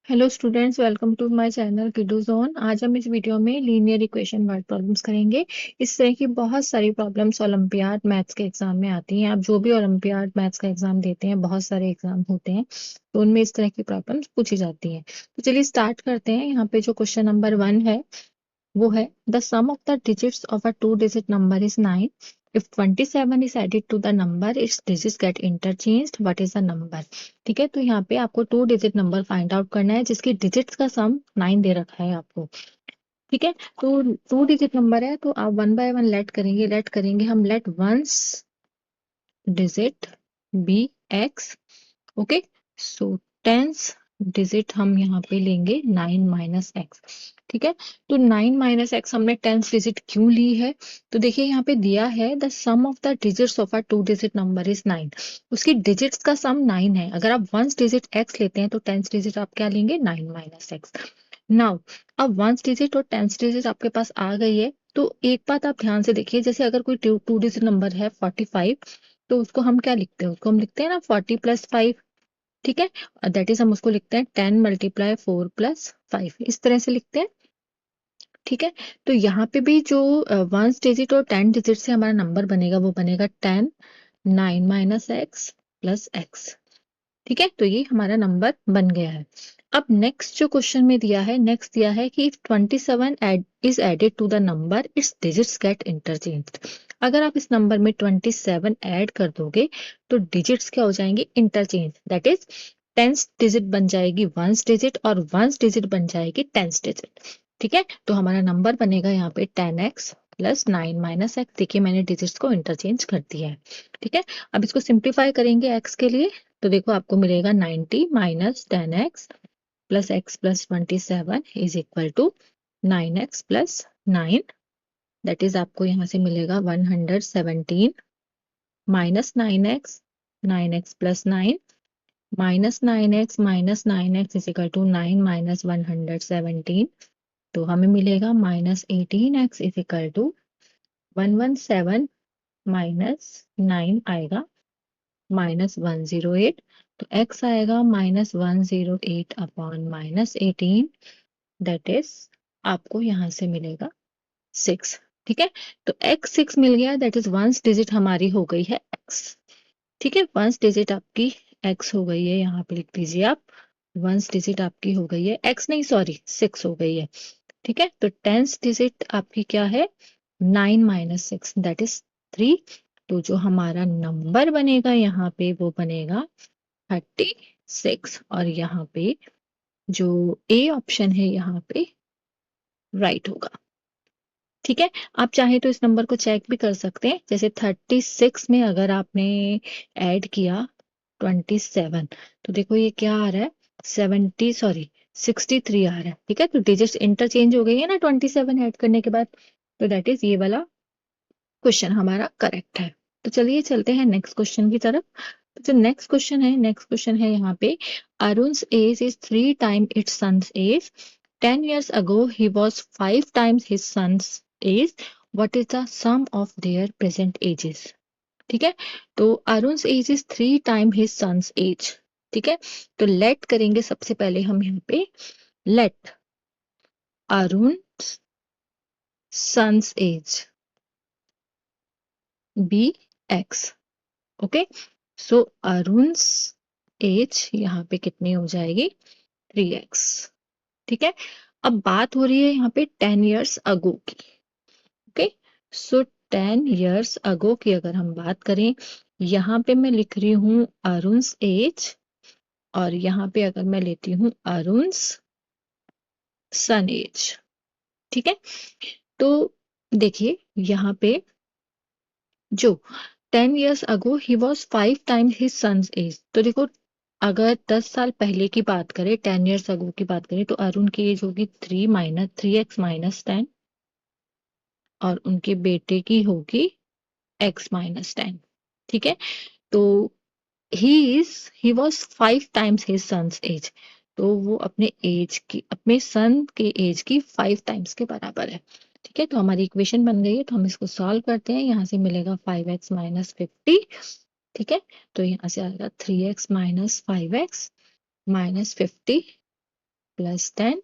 Hello students, welcome to my channel Kiddo Zone. आज हम इस वीडियो में लीनियर इक्वेशन वर्ड प्रॉब्लम्स करेंगे। इस तरह की बहुत सारी प्रॉब्लम्स ओलंपियाड मैथ्स के एग्जाम में आती हैं। आप जो भी ओलंपियाड मैथ्स का एग्जाम देते हैं, बहुत सारे एग्जाम होते हैं, तो उनमें इस तरह की प्रॉब्लम्स पूछी जाती हैं। तो चलिए स्टार्ट करते हैं। यहाँ पे जो क्वेश्चन नंबर 1 है वो है the sum of the digits of a two digit number is 9। If 27 is added to the number, its digits get interchanged. What is the number? ठीक है, तो यहाँ पे आपको to digit number find out करना है जिसकी डिजिट्स का सम 9 दे रखा है आपको। ठीक है, तो टू डिजिट नंबर है तो आप वन बाय वन लेट करेंगे हम। Let ones digit be X. Okay, so tens digit हम यहाँ पे लेंगे 9 - x। ठीक है, तो 9 - x हमने टेंस डिजिट क्यों ली है? तो देखिए यहाँ पे दिया है the sum of the digits of a two digit number is 9। उसकी डिजिट्स का सम 9 है। अगर आप वंस डिजिट x लेते हैं तो टेंस डिजिट आप क्या लेंगे? 9 - x। नाउ अब वंस डिजिट और टेंस डिजिट आपके पास आ गई है, तो एक बात आप ध्यान से देखिए। जैसे अगर कोई टू डिजिट नंबर है 45, तो उसको हम क्या लिखते हैं? उसको हम लिखते हैं ना 40 + 5। ठीक है, दैट इज हम उसको लिखते हैं 10 × 4 + 5, इस तरह से लिखते हैं। ठीक है, तो यहाँ पे भी जो वंस डिजिट और 10 डिजिट से हमारा नंबर बनेगा वो बनेगा 10 9 - x + x। ठीक है, तो ये हमारा नंबर बन गया है। अब नेक्स्ट जो क्वेश्चन में दिया है, नेक्स्ट दिया है कि if 27 is added to the number, its digits get interchanged. अगर आप इस नंबर में 27 ऐड कर दोगे तो डिजिट्स क्या हो जाएंगे? Interchange. That is tens digit बन जाएगी वंस डिजिट और वंस डिजिट बन जाएगी टेंस डिजिट। ठीक है, तो हमारा नंबर बनेगा यहाँ पे 10x + 9 - x। देखिए मैंने डिजिट्स को इंटरचेंज कर दिया है। ठीक है, अब इसको सिंप्लीफाई करेंगे x के लिए, तो देखो आपको मिलेगा 90 - 10x + x + 27 is equal to 9x + 9। That is आपको यहाँ से मिलेगा 117 -9x 9x + 9 -9x -9x is equal to 9 - 117। तो हमें मिलेगा -18x इज इक्वल टू 117 -9 आएगा -108। तो x आएगा -108 अपॉन -18। दैट इज आपको यहाँ से मिलेगा 6। ठीक है, तो x 6 मिल गया। दैट इज वंस डिजिट हमारी हो गई है x। ठीक है, वंस डिजिट आपकी x हो गई है। यहाँ पे लिख दीजिए आप, वंस डिजिट आपकी हो गई है x, नहीं सॉरी 6 हो गई है। ठीक है, तो टेंस डिजिट आपकी क्या है? 9 - 6 दैट इज 3। तो जो हमारा नंबर बनेगा यहाँ पे वो बनेगा 36। और यहाँ पे जो ए ऑप्शन है यहाँ पे राइट होगा। ठीक है, आप चाहे तो इस नंबर को चेक भी कर सकते हैं। जैसे 36 में अगर आपने ऐड किया 27, तो देखो ये क्या आ रहा है? 63 आ रहा है। ठीक है, तो डिजिट्स इंटरचेंज हो गई है ना 27 ऐड करने के बाद। तो दैट इज ये वाला क्वेश्चन हमारा करेक्ट है। तो चलिए चलते हैं नेक्स्ट क्वेश्चन की तरफ। तो जो नेक्स्ट क्वेश्चन है यहाँ पे, Arun's age is 3 time its son's age. 10 years ago he was 5 times his son's age. What is the sum of their present ages? ठीक है, तो Arun's age is 3 time his son's age. ठीक है, तो लेट करेंगे सबसे पहले हम यहाँ पे। Let Arun son's age be X. Okay, so Arun's age यहाँ पे कितनी हो जाएगी? 3x। ठीक है, अब बात हो रही है यहाँ पे 10 years ago की। ओके, सो 10 years ago की अगर हम बात करें, यहाँ पे मैं लिख रही हूँ अरुण's एज, और यहाँ पे अगर मैं लेती हूँ अरुण's सन एज। ठीक है, तो देखिए यहाँ पे जो 10 years ago he was 5 times his son's age। तो देखो अगर 10 साल पहले की बात करें, 10 years ago की बात करें, तो अरुण की एज होगी 3x - 10, और उनके बेटे की होगी x - 10। ठीक है, तो he was 5 times his son's age. तो वो अपने सन के एज की 5 टाइम्स के बराबर है। ठीक है, तो हमारी इक्वेशन बन गई है। तो हम इसको सॉल्व करते हैं। यहाँ से मिलेगा 5x - 50। ठीक है, तो यहाँ से आएगा 3x - 5x - 50। Plus 10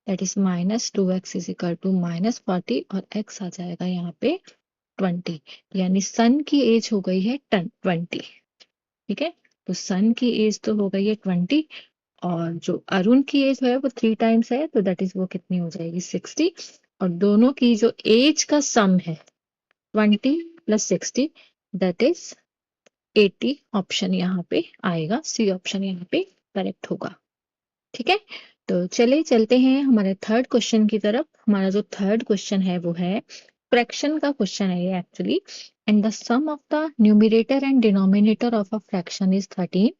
that is -2x is equal to -40 और x आ जाएगा यहाँ पे 20, यानी सन की एज हो गई है 20। ठीक है, तो सन की एज तो हो गई है 20 और जो अरुण की एज है वो 3 टाइम्स है, तो दैट इज वो कितनी हो जाएगी 60। और दोनों की जो एज का सम है 20 प्लस 60 दैट इज 80। ऑप्शन यहाँ पे आएगा, सी ऑप्शन यहाँ पे करेक्ट होगा। ठीक है, तो चले चलते हैं हमारे थर्ड क्वेश्चन की तरफ। हमारा जो थर्ड क्वेश्चन है वो है फ्रैक्शन का क्वेश्चन है ये actually. And the sum of the numerator and denominator of a fraction is 13।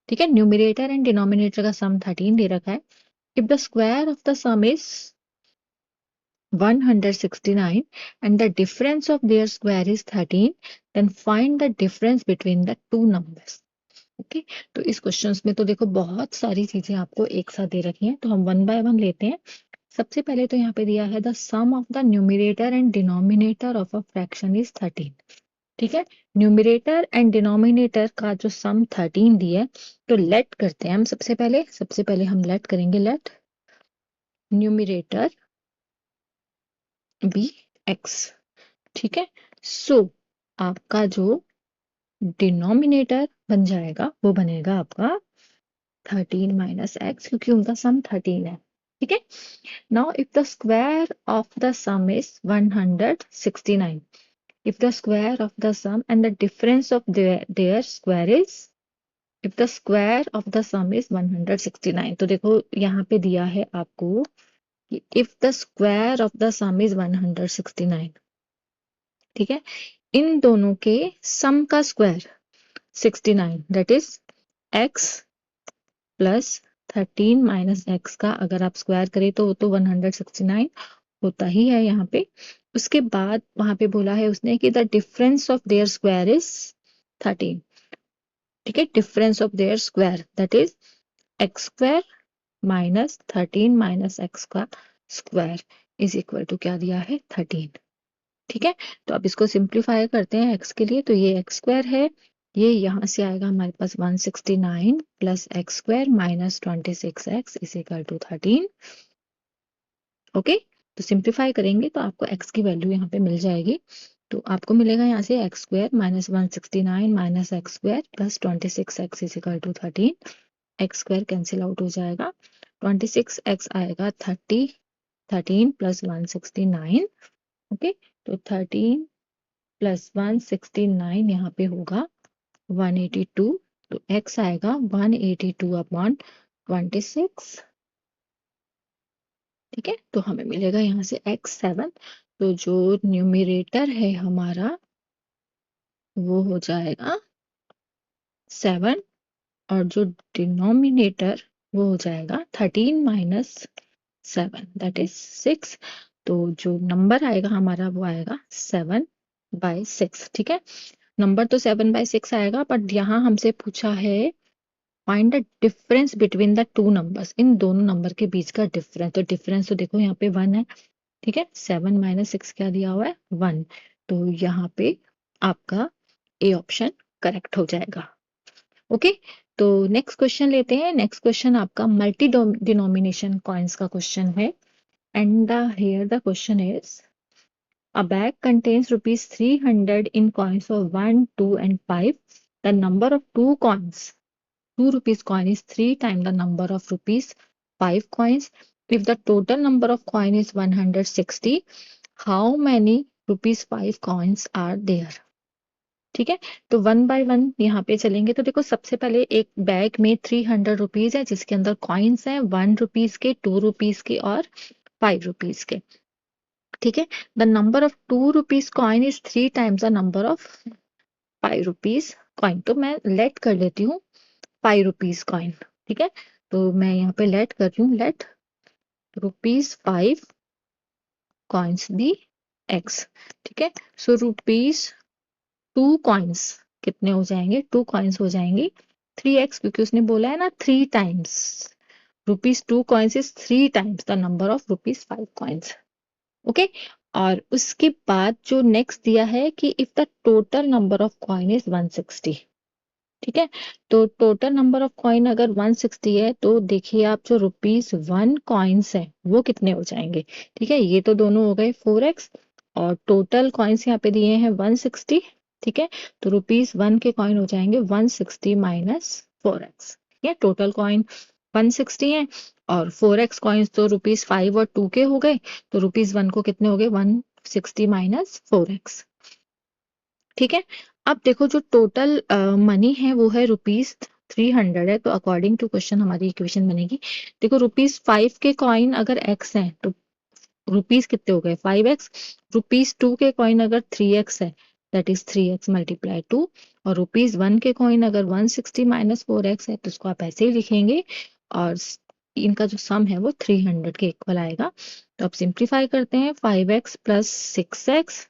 ठीक है, न्यूमरेटर एंड डिनोमिनेटर का सम 13 दे रखा है। If the square of the some is 169 and the difference of their square is 13, then find the difference between the two numbers. Okay, तो इस questions में तो देखो बहुत सारी चीजें आपको एक साथ दे रखी हैं, तो हम वन बाय वन लेते हैं। सबसे पहले तो यहाँ पे दिया है the sum of the numerator and denominator of a fraction is 13। ठीक है, न्यूमरेटर एंड डिनोमिनेटर का जो सम 13 दिया है, तो लेट करते हैं हम। सबसे पहले हम लेट करेंगे, लेट न्यूमरेटर बी एक्स। ठीक है, सो आपका जो डिनोमिनेटर बन जाएगा वो बनेगा आपका 13 माइनस एक्स, क्योंकि उनका सम 13 है। ठीक है, now if the square of the some is 169, if the square of the sum and the difference of their square is, if the square of the sum is 169, तो देखो यहाँ पे दिया है आपको कि if the square of the sum is 169, ठीक है, इन दोनों के सम का square 69 that is x plus 13 minus x का अगर आप स्क्वायर करें तो वो तो 169 होता ही है यहाँ पे। उसके बाद वहां पे बोला है उसने कि the difference of their square is 13। ठीक है, difference of their square that is x square minus 13 minus x का स्क्वायर इज इक्वल टू क्या दिया है 13। ठीक है, तो अब इसको सिंप्लीफाई करते हैं x के लिए, तो ये एक्स स्क्वायर है, ये यहाँ से आएगा हमारे पास 169 plus x square minus 26x is equal to 13। Okay, तो सिंप्लीफाई करेंगे तो आपको x की वैल्यू यहाँ पे मिल जाएगी। तो आपको मिलेगा यहाँ से x square minus 169 minus x square plus 26x is equal to 13। X square cancel out हो जाएगा, 26x आएगा 13 प्लस 169। ओके, तो 13 प्लस 169 यहाँ पे होगा 182, तो x आएगा 182 अपॉन 26। ठीक है, तो हमें मिलेगा यहाँ से x 7। तो जो न्यूमरेटर है हमारा वो हो जाएगा 7 और जो डिनोमिनेटर वो हो जाएगा 13 माइनस 7 दैट इज 6। तो जो नंबर आएगा हमारा वो आएगा 7/6। ठीक है, नंबर तो 7/6 आएगा, बट यहाँ हमसे पूछा है find the difference between the two numbers, इन दोनों नंबर के बीच का डिफरेंस। तो डिफरेंस तो देखो यहाँ पे 1 है। ठीक है, 7 - 6 क्या दिया हुआ है 1, तो यहाँ पे आपका ए ऑप्शन करेक्ट हो जाएगा। ओके, तो नेक्स्ट क्वेश्चन लेते हैं। नेक्स्ट क्वेश्चन आपका मल्टी डिनोमिनेशन कॉइन्स का क्वेश्चन है। And here the question is a bag contains rupees 300 in coins of 1, 2 and 5. The number of two coins, 2 rupees coin is 3 times the number of rupees 5 coins. If the total number of coin is 160, how many rupees 5 coins are there? ठीक है, तो one by one यहाँ पे चलेंगे। तो देखो सबसे पहले एक बैग में 300 रुपीज है जिसके अंदर कॉइन्स हैं 1 रुपीज के, 2 रुपीज के और 5 रुपीज के। ठीक है, the number of 2 rupees coin is 3 times the number of 5 rupees coin. तो मैं लेट कर लेती हूँ 5 रुपीज कॉइन। ठीक है, तो मैं यहाँ पे लेट कर रही हूँ, let rupees 5 coins be x. ठीक है, सो रुपीज 2 कॉइन्स कितने हो जाएंगे, 2 कॉइन्स हो जाएंगी 3x, क्योंकि उसने बोला है ना 3 times, rupees 2 coins is 3 times the number of rupees 5 coins. Okay, और उसके बाद जो नेक्स्ट दिया है कि if the total number of coin is 160, ठीक है। तो टोटल नंबर ऑफ कॉइन अगर 160 है तो देखिए आप जो ₹1 कॉइन्स है वो कितने हो जाएंगे। ठीक है, ये तो दोनों हो गए 4x और टोटल कॉइन्स यहाँ पे दिए हैं 160। ठीक है, तो ₹1 के कॉइन हो जाएंगे 160 माइनस 4x। ठीक है, टोटल कॉइन 160 है और 4x कॉइन्स तो ₹5 और 2 के हो गए, तो ₹1 को कितने हो गए 160 माइनस 4x। ठीक है, अब देखो जो टोटल मनी है वो है ₹300 है, तो अकॉर्डिंग टू क्वेश्चन हमारी इक्वेशन बनेगी। देखो ₹5 के कॉइन अगर x है तो रुपीस कितने हो गए 5x। ₹2 के कॉइन अगर 3x है दैट इज 3x मल्टीप्लाई 2 और ₹1 के कॉइन अगर 160 माइनस 4x है तो उसको आप ऐसे ही लिखेंगे और इनका जो सम है वो 300 के इक्वल आएगा। तो अब सिंप्लीफाई करते हैं 5x plus 6x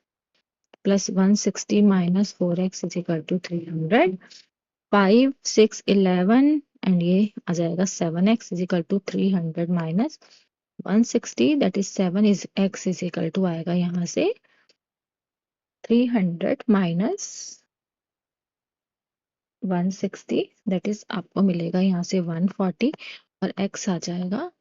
plus 160 minus 4x is equal to 300। 5 6 11 and ये आ जाएगा 7x is equal to 300 minus 160 that is 7 is x is equal to आएगा यहाँ से 300 माइनस 160 दैट इज आपको मिलेगा यहाँ से 140 और x आ जाएगा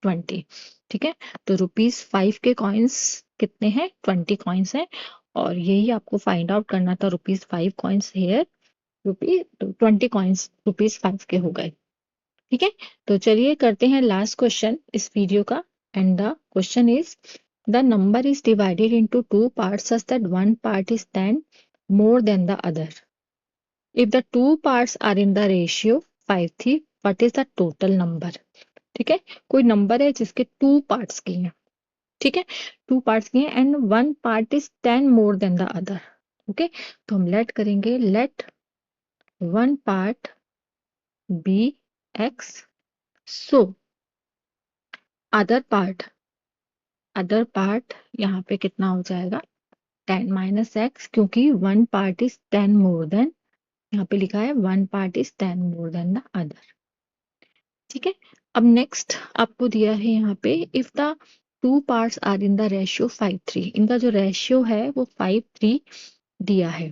20। ठीक है, तो ₹5 के कॉइन्स कितने हैं 20 कॉइन्स हैं और यही आपको फाइंड आउट करना था। ₹5 कॉइन्स हेयर ₹20 कॉइन्स ₹5 के हो गए। ठीक है, तो चलिए करते हैं लास्ट क्वेश्चन इस वीडियो का and the question is the number is divided into two parts such that one part is 10 more than the other. If the two parts are in the ratio 5:3, what is the total number? ठीक है, कोई number है जिसके to parts की हैं। ठीक है, to parts की हैं and one part is 10 more than the other. Okay, तो हम लेट करेंगे let one part be x, so other part यहाँ पे कितना हो जाएगा 10 माइनस एक्स, क्योंकि one part is 10 more than, यहाँ पे लिखा है one part is 10 more than the other. ठीक है, अब नेक्स्ट आपको दिया है यहाँ पे if the two parts are in the ratio 5:3, इनका जो रेशियो है वो 5:3 दिया है।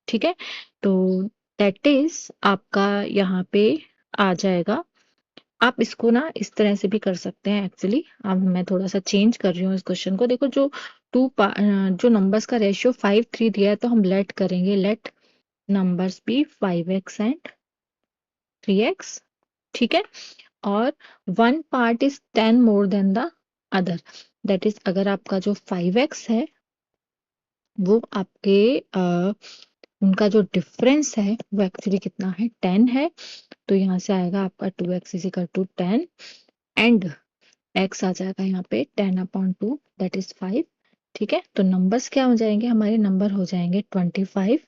ठीक है, तो दैट इज आपका यहाँ पे आ जाएगा। आप इसको ना इस तरह से भी कर सकते हैं एक्चुअली। अब मैं थोड़ा सा चेंज कर रही हूँ इस क्वेश्चन को। देखो जो जो नंबर्स का रेशियो 5:3 दिया है तो हम लेट करेंगे late numbers B 5x and 3x। ठीक है, और one part is 10 more than the other, that is अगर आपका जो 5x है वो आपके उनका जो डिफरेंस है वो एक्चुअली कितना है 10 है, तो यहाँ से आएगा आपका 2x is equal to 10 and x आ जाएगा यहाँ पे 10/2 दैट इज 5। ठीक है, तो नंबर्स क्या हो जाएंगे हमारे, नंबर हो जाएंगे 25।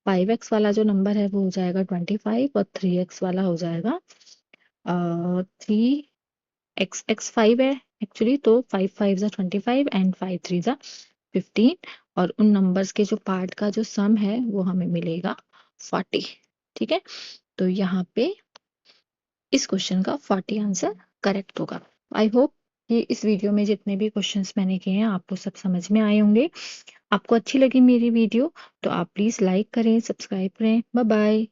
5x वाला जो नंबर है वो हो जाएगा 25 और 3x वाला हो जाएगा 3x 5 है एक्चुअली, तो 5 5 जा 25 एंड 5 3 जा 15 और उन नंबर्स के जो पार्ट का जो सम है वो हमें मिलेगा 40। ठीक है, तो यहाँ पे इस क्वेश्चन का 40 आंसर करेक्ट होगा। आई होप कि इस वीडियो में जितने भी क्वेश्चंस मैंने किए हैं आपको सब समझ में आए होंगे। आपको अच्छी लगी मेरी वीडियो तो आप प्लीज लाइक करें, सब्सक्राइब करें। Bye bye.